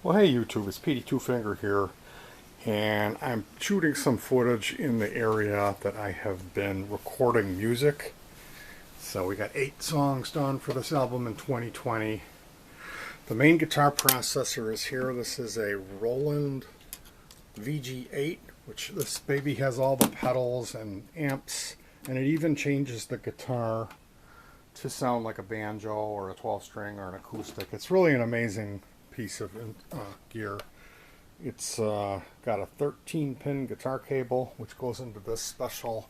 Well, hey YouTube, it's Petey Twofinger here, and I'm shooting some footage in the area that I have been recording music. So we got 8 songs done for this album in 2020. The main guitar processor is here. This is a Roland VG8, which this baby has all the pedals and amps, and it even changes the guitar to sound like a banjo or a 12-string or an acoustic. It's really an amazing piece of gear. It's got a 13-pin guitar cable which goes into this special,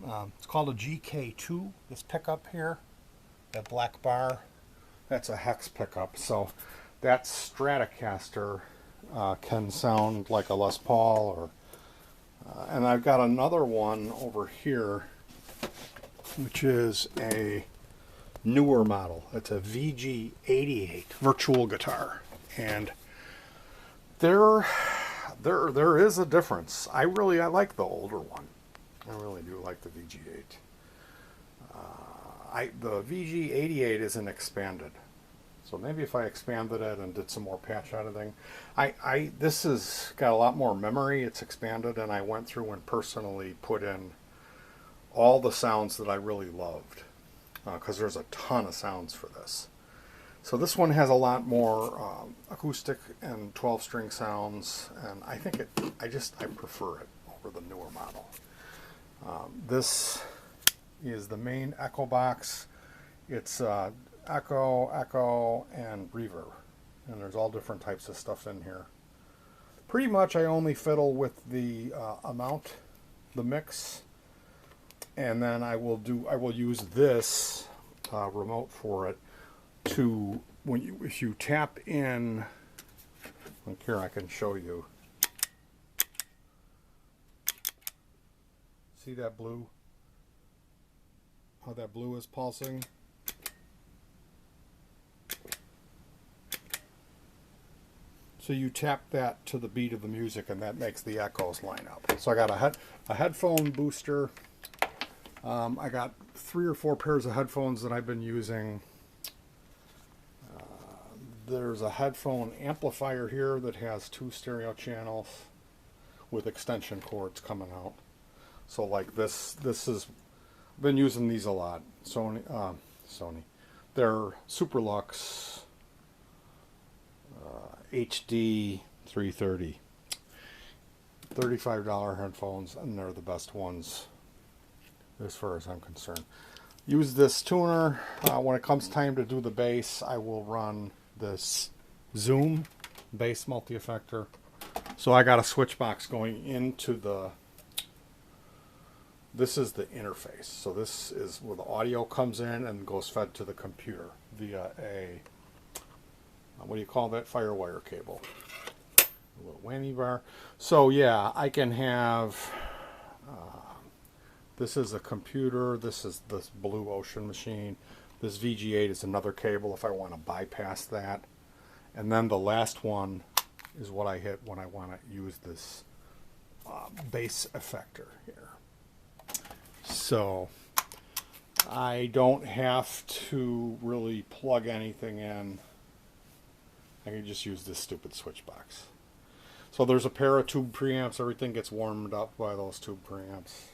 it's called a GK2, this pickup here, that black bar, that's a hex pickup. So that Stratocaster can sound like a Les Paul, or and I've got another one over here which is a newer model. It's a VG88 virtual guitar, and there is a difference. I like the older one. I really do like the VG8. The VG88 isn't expanded, so maybe if I expanded it and did some more patch editing, this has got a lot more memory. It's expanded, and I went through and personally put in all the sounds that I really loved, because there's a ton of sounds for this. So this one has a lot more acoustic and 12-string sounds, and I think I prefer it over the newer model. This is the main echo box. It's echo, and reverb, and there's all different types of stuff in here. Pretty much I only fiddle with the amount, the mix, and then I will use this remote for it to, if you tap in, like here I can show you. See that blue? How that blue is pulsing? So you tap that to the beat of the music, and that makes the echoes line up. So I got a headphone booster. I got 3 or 4 pairs of headphones that I've been using. There's a headphone amplifier here that has 2 stereo channels with extension cords coming out. So like this is, I've been using these a lot. Sony. They're Superlux HD 330. $35 headphones, and they're the best ones as far as I'm concerned. Use this tuner. When it comes time to do the bass, I will run this Zoom bass multi-effector. So I got a switch box going into this is the interface. So this is where the audio comes in and goes fed to the computer via a, what do you call that, firewire cable. A little whammy bar. So yeah, I can have, this is a computer, this is this Blue Ocean machine, this VG8 is another cable if I want to bypass that, and then the last one is what I hit when I want to use this bass effector here. So I don't have to really plug anything in. I can just use this stupid switch box. So there's a pair of tube preamps. Everything gets warmed up by those tube preamps.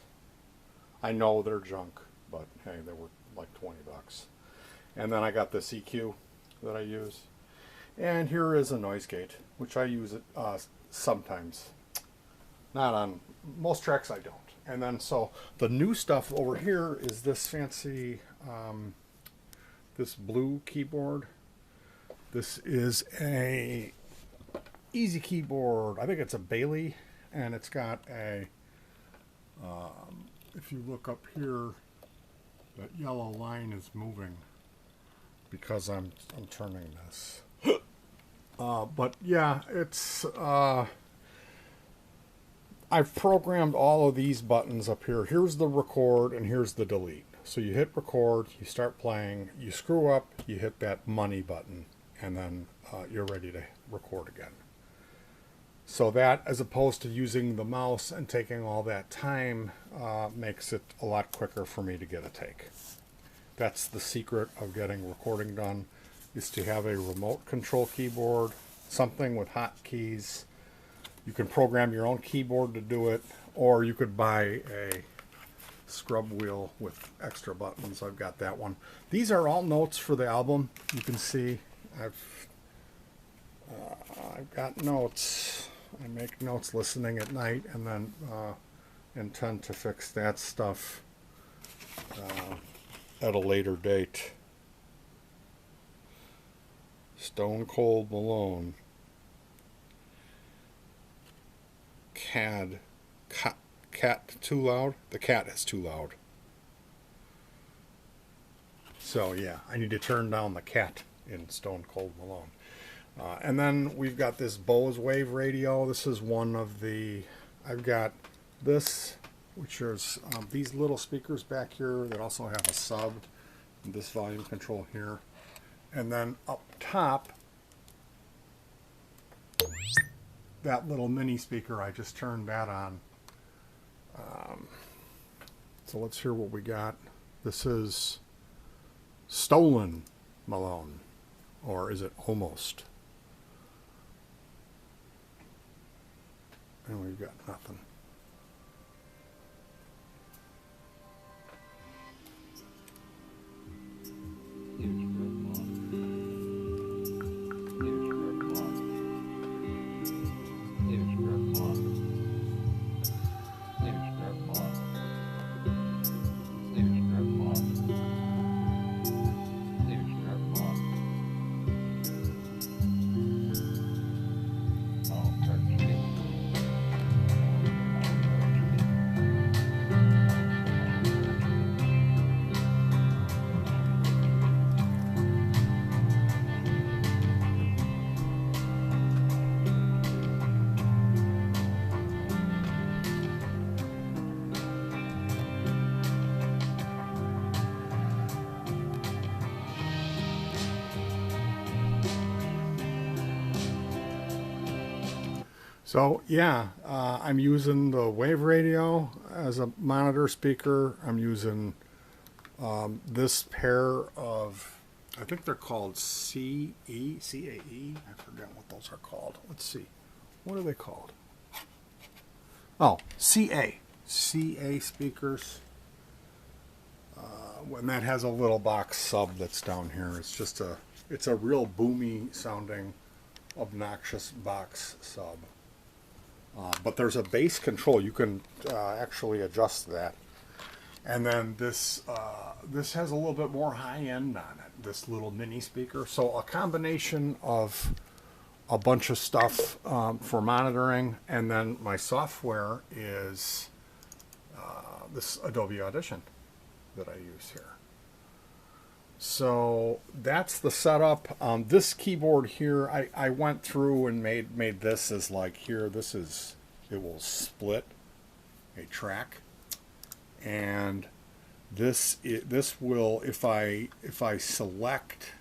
I know they're junk, but hey, they were like 20 bucks. And then I got this EQ that I use. And here is a noise gate, which I use it sometimes. Not on most tracks, I don't. And then so the new stuff over here is this fancy, this blue keyboard. This is a easy keyboard. I think it's a Bailey, and it's got a, if you look up here, that yellow line is moving because I'm turning this. But yeah, it's I've programmed all of these buttons up here. Here's the record and here's the delete. So you hit record, you start playing, you screw up, you hit that money button, and then you're ready to record again. So that, as opposed to using the mouse and taking all that time, makes it a lot quicker for me to get a take. That's the secret of getting recording done, is to have a remote control keyboard something with hotkeys. You can program your own keyboard to do it, or you could buy a scrub wheel with extra buttons. I've got that one. These are all notes for the album. You can see I've got notes. I make notes listening at night, and then intend to fix that stuff at a later date. Stone Cold Malone. Cat too loud? The cat is too loud. So yeah, I need to turn down the cat in Stone Cold Malone. And then we've got this Bose Wave radio. This is one of the, I've got this, which is these little speakers back here that also have a sub, and this volume control here. And then up top, that little mini speaker, I just turned that on. So let's hear what we got. This is Stolen Malone, or is it almost? And we've got nothing. So yeah, I'm using the Wave radio as a monitor speaker. I'm using this pair of, I think they're called CAE. I forget what those are called. Let's see. What are they called? Oh, CA speakers. And that has a little box sub that's down here. It's a real boomy sounding, obnoxious box sub. But there's a bass control. You can actually adjust that. And then this has a little bit more high end on it, this little mini speaker. So a combination of a bunch of stuff for monitoring, and then my software is this Adobe Audition that I use here. So that's the setup. This keyboard here, I went through and made this as like here. It will split a track, and this will, if I select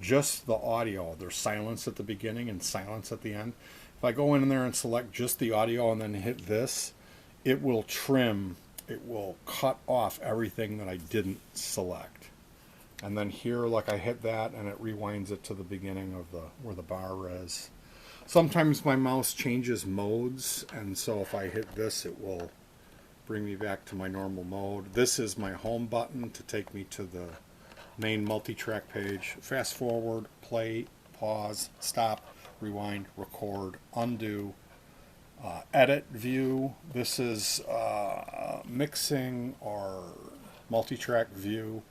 just the audio, there's silence at the beginning and silence at the end. If I go in there and select just the audio and then hit this, it will trim. It will cut off everything that I didn't select. And then here, like I hit that, and it rewinds it to the beginning of where the bar is. Sometimes my mouse changes modes, and so if I hit this, it will bring me back to my normal mode. This is my home button to take me to the main multi-track page. Fast forward, play, pause, stop, rewind, record, undo, edit view. This is mixing or multi-track view.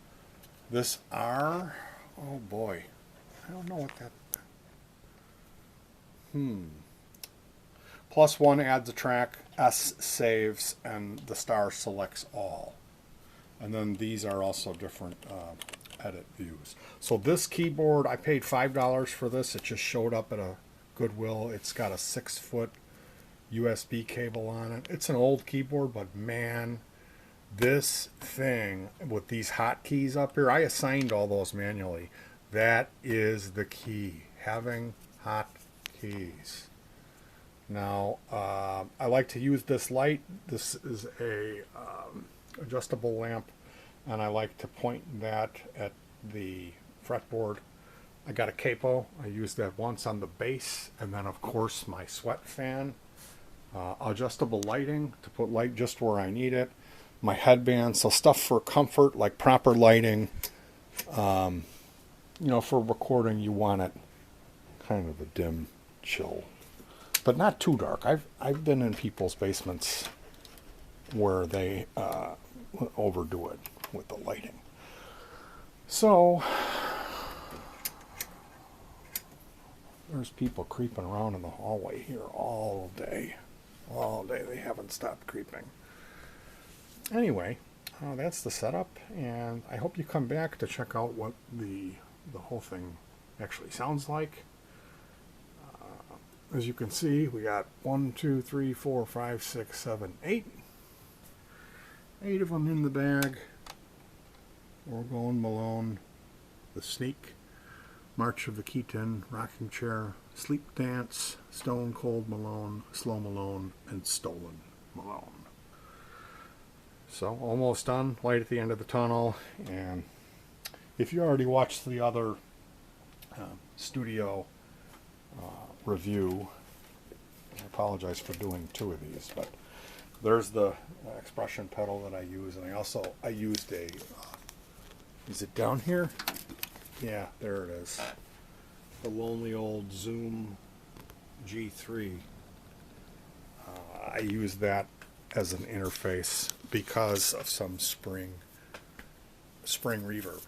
This R, oh boy, I don't know what that, +1 adds a track, S saves, and the star selects all. And then these are also different edit views. So this keyboard, I paid $5 for this. It just showed up at a Goodwill. It's got a 6-foot USB cable on it. It's an old keyboard, but man, this thing with these hotkeys up here, I assigned all those manually. That is the key, having hotkeys. Now, I like to use this light. This is a adjustable lamp, and I like to point that at the fretboard. I got a capo. I used that once on the bass, and then of course my sweat fan. Adjustable lighting to put light just where I need it. My headband, so stuff for comfort, like proper lighting. You know, for recording, you want it kind of a dim, chill, but not too dark. I've been in people's basements where they overdo it with the lighting. So there's people creeping around in the hallway here all day. All day. They haven't stopped creeping. Anyway, that's the setup, and I hope you come back to check out what the whole thing actually sounds like. As you can see, we got 1, 2, 3, 4, 5, 6, 7, 8. 8 of them in the bag. We're going Malone, The Sneak, March of the Keaton, Rocking Chair, Sleep Dance, Stone Cold Malone, Slow Malone, and Stolen Malone. So almost done, light at the end of the tunnel. And if you already watched the other studio review, I apologize for doing 2 of these, but there's the expression pedal that I use, and I used a is it down here? Yeah, there it is. The lonely old Zoom G3. I use that as an interface because of some spring reverb.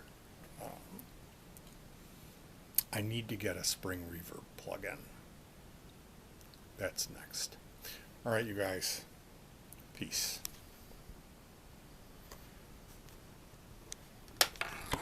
I need to get a spring reverb plug-in. That's next. All right, you guys. Peace.